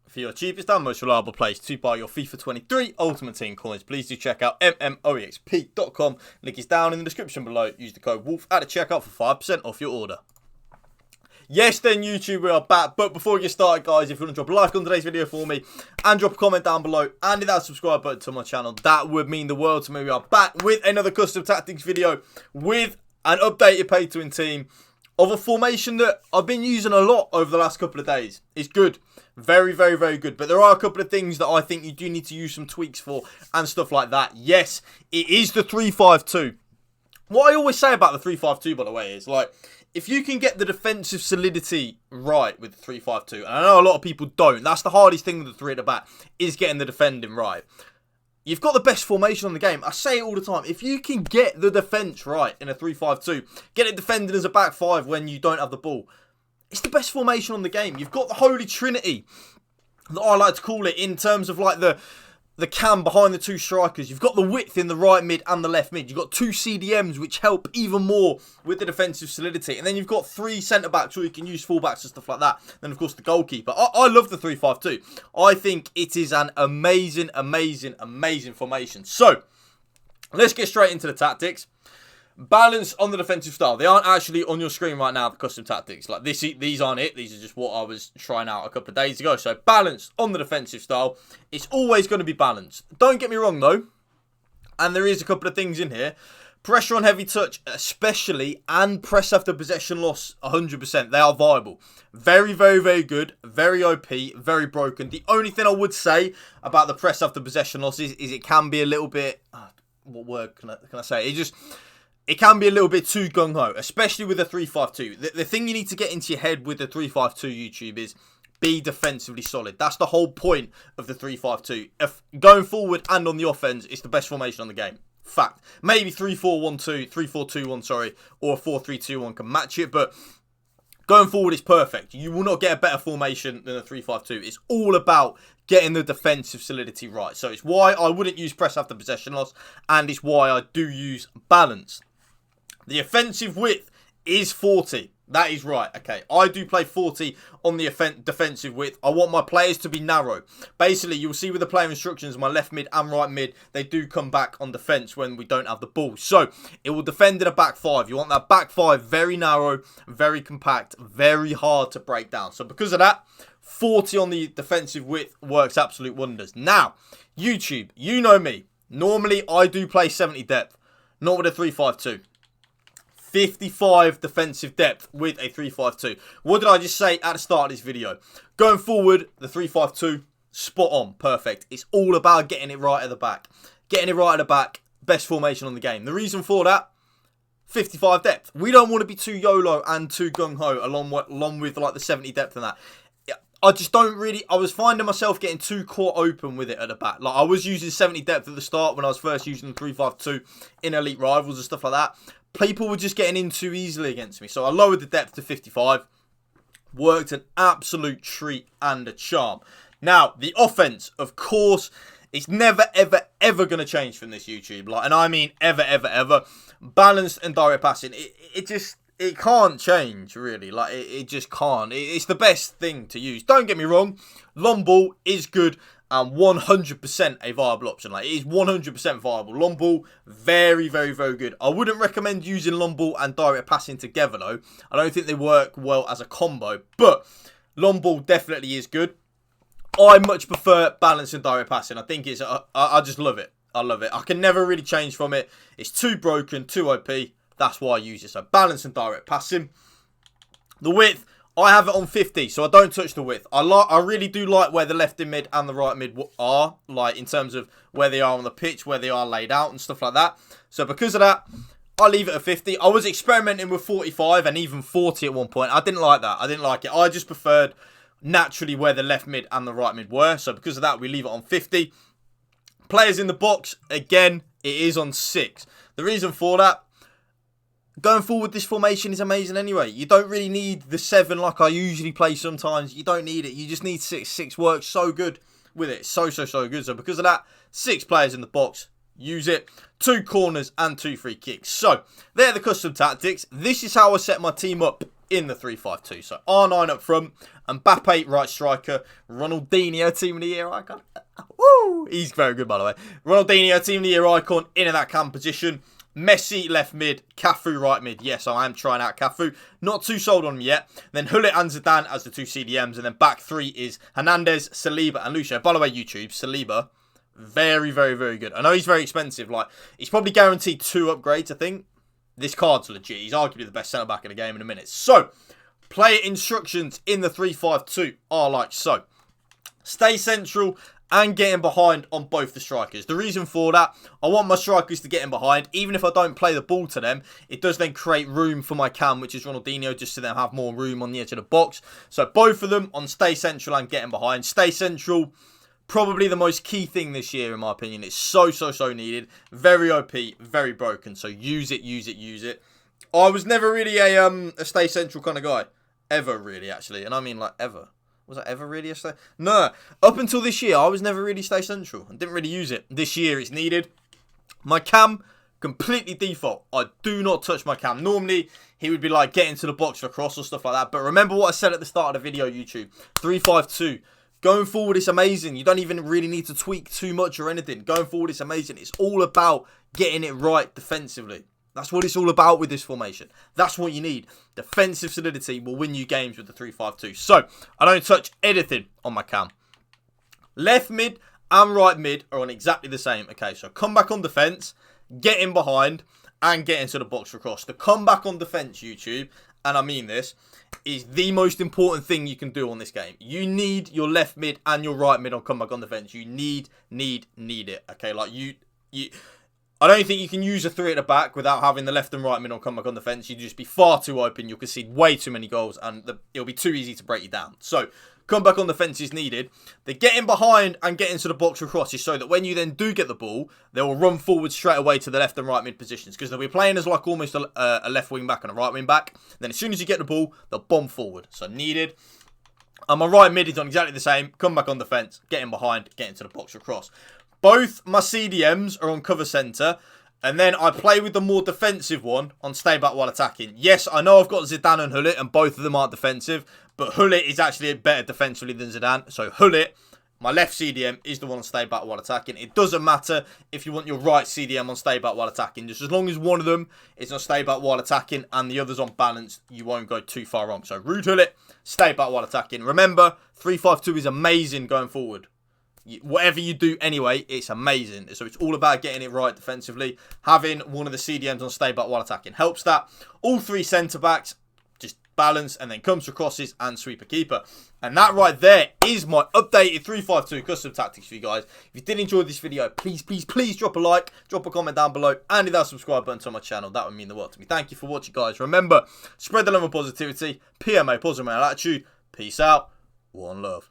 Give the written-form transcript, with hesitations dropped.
For your cheapest and most reliable place to buy your FIFA 23 Ultimate Team coins, please do check out mmoexp.com. Link is down in the description below. Use the code WOLF at the checkout for 5% off your order. Yes then YouTube, we are back. But before we get started guys, if you want to drop a like on today's video for me and drop a comment down below and hit that subscribe button to my channel, that would mean the world to me. We are back with another custom tactics video with an updated pay to win team of a formation that I've been using a lot over the last couple of days. It's good. Very, very, very good. But there are a couple of things that I think you do need to use some tweaks for and stuff like that. Yes, it is the 3-5-2. What I always say about the 3-5-2, by the way, is like, if you can get the defensive solidity right with the 3-5-2, and I know a lot of people don't, that's the hardest thing with the three at the back, is getting the defending right. You've got the best formation on the game. I say it all the time. If you can get the defence right in a 3-5-2, get it defending as a back five when you don't have the ball, it's the best formation on the game. You've got the Holy Trinity, that I like to call it, in terms of like the cam behind the two strikers. You've got the width in the right mid and the left mid. You've got two CDMs, which help even more with the defensive solidity. And then you've got three centre-backs, or you can use full-backs and stuff like that. Then, of course, the goalkeeper. I love the 3-5-2. I think it is an amazing, amazing, amazing formation. So, let's get straight into the tactics. Balance on the defensive style. They aren't actually on your screen right now, the custom tactics. Like these aren't it. These are just what I was trying out a couple of days ago. So balance on the defensive style. It's always going to be balanced. Don't get me wrong though. And there is a couple of things in here. Pressure on heavy touch, especially, and press after possession loss, 100%. They are viable. Very, very, very good. Very OP. Very broken. The only thing I would say about the press after possession loss is it can be a little bit... what word can I say? It can be a little bit too gung-ho, especially with a 3-5-2. The thing you need to get into your head with the 3-5-2 YouTube is be defensively solid. That's the whole point of the 3-5-2. If going forward and on the offense, it's the best formation on the game. Fact. Maybe 3-4-1-2, 3-4-2-1, sorry, or 4-3-2-1 can match it, but going forward it's perfect. You will not get a better formation than a 3-5-2. It's all about getting the defensive solidity right. So it's why I wouldn't use press after possession loss, and it's why I do use balance. The offensive width is 40. That is right. Okay, I do play 40 on the defensive width. I want my players to be narrow. Basically, you'll see with the player instructions, my left mid and right mid, they do come back on defence when we don't have the ball. So, it will defend in a back five. You want that back five very narrow, very compact, very hard to break down. So, because of that, 40 on the defensive width works absolute wonders. Now, YouTube, you know me. Normally, I do play 70 depth, not with a 3-5-2. 55 defensive depth with a 3-5-2. What did I just say at the start of this video? Going forward, the 3-5-2, spot on, perfect. It's all about getting it right at the back. Getting it right at the back, best formation on the game. The reason for that, 55 depth. We don't want to be too YOLO and too gung-ho along with like the 70 depth and that. I just don't really... I was finding myself getting too caught open with it at the back. Like, I was using 70 depth at the start when I was first using the 3-5-2 in Elite Rivals and stuff like that. People were just getting in too easily against me. So I lowered the depth to 55. Worked an absolute treat and a charm. Now, the offense, of course, it's never, ever, ever going to change from this YouTube. Like, and I mean ever, ever, ever. Balanced and direct passing. It can't change, really. Like, it just can't. It's the best thing to use. Don't get me wrong. Long ball is good and 100% a viable option. Like, it is 100% viable. Long ball, very, very, very good. I wouldn't recommend using long ball and direct passing together, though. I don't think they work well as a combo. But long ball definitely is good. I much prefer balance and direct passing. I think it's... I just love it. I love it. I can never really change from it. It's too broken, too OP. That's why I use it. So balance and direct passing. The width, I have it on 50, so I don't touch the width. I really do like where the left mid and the right mid are, like in terms of where they are on the pitch, where they are laid out and stuff like that. So because of that, I leave it at 50. I was experimenting with 45 and even 40 at one point. I didn't like that. I didn't like it. I just preferred naturally where the left mid and the right mid were. So because of that, we leave it on 50. Players in the box, again, it is on 6. The reason for that, going forward, this formation is amazing anyway. You don't really need the 7 like I usually play sometimes. You don't need it. You just need 6. 6 works so good with it. So good. So because of that, 6 players in the box. Use it. 2 corners and 2 free kicks. So, they're the custom tactics. This is how I set my team up in the 3-5-2. So R9 up front, Mbappe right striker, Ronaldinho team of the year icon. Woo! He's very good, by the way. Ronaldinho team of the year icon in that cam position. Messi left mid, Cafu right mid. Yes, I am trying out Cafu. Not too sold on him yet. Then Hullet and Zidane as the 2 CDMs. And then back 3 is Hernandez, Saliba and Lucio. By the way, YouTube, Saliba, very, very, very good. I know he's very expensive. Like, he's probably guaranteed 2 upgrades, I think. This card's legit. He's arguably the best centre-back in the game in a minute. So, player instructions in the 3-5-2 are like so. Stay central and getting behind on both the strikers. The reason for that, I want my strikers to get in behind. Even if I don't play the ball to them, it does then create room for my cam, which is Ronaldinho, just to then have more room on the edge of the box. So, both of them on stay central and getting behind. Stay central, probably the most key thing this year, in my opinion. It's so, so, so needed. Very OP, very broken. So use it, use it, use it. I was never really a stay central kind of guy. Ever, really, actually. And I mean, like, ever. Was I ever really a stay? No. Up until this year, I was never really stay central. I didn't really use it. This year, it's needed. My cam, completely default. I do not touch my cam. Normally, he would be like, get into the box for cross or stuff like that. But remember what I said at the start of the video, YouTube. 3-5-2. Going forward, it's amazing. You don't even really need to tweak too much or anything. Going forward, it's amazing. It's all about getting it right defensively. That's what it's all about with this formation. That's what you need. Defensive solidity will win you games with the 3-5-2. So, I don't touch anything on my cam. Left mid and right mid are on exactly the same. Okay, so come back on defence, get in behind, and get into the box for cross. The comeback on defence, YouTube, and I mean this, is the most important thing you can do on this game. You need your left mid and your right mid on comeback on defence. You need it. Okay, like you I don't think you can use a 3 at the back without having the left and right mid on comeback on defence. You'd just be far too open. You'll concede way too many goals and it'll be too easy to break you down. So, comeback on defence is needed. The getting behind and getting to the box across is so that when you then do get the ball, they will run forward straight away to the left and right mid positions. Because they'll be playing as like almost a left wing back and a right wing back. Then as soon as you get the ball, they'll bomb forward. So, needed. And my right mid is on exactly the same. Comeback on defence, getting behind, getting to the box across. Both my CDMs are on cover centre. And then I play with the more defensive one on stay back while attacking. Yes, I know I've got Zidane and Hullet, and both of them aren't defensive. But Hullet is actually better defensively than Zidane. So Hullet, my left CDM, is the one on stay back while attacking. It doesn't matter if you want your right CDM on stay back while attacking. Just as long as one of them is on stay back while attacking and the other's on balance, you won't go too far wrong. So Rude Hullet, stay back while attacking. Remember, 3-5-2 is amazing going forward. Whatever you do anyway, it's amazing. So it's all about getting it right defensively. Having one of the CDMs on stay back while attacking helps that. All 3 centre-backs just balance and then comes for crosses and sweeper keeper. And that right there is my updated 3-5-2 custom tactics for you guys. If you did enjoy this video, please, please, please drop a like, drop a comment down below, and hit that subscribe button to my channel. That would mean the world to me. Thank you for watching, guys. Remember, spread the love of positivity. PMA, positive attitude. Peace out. One love.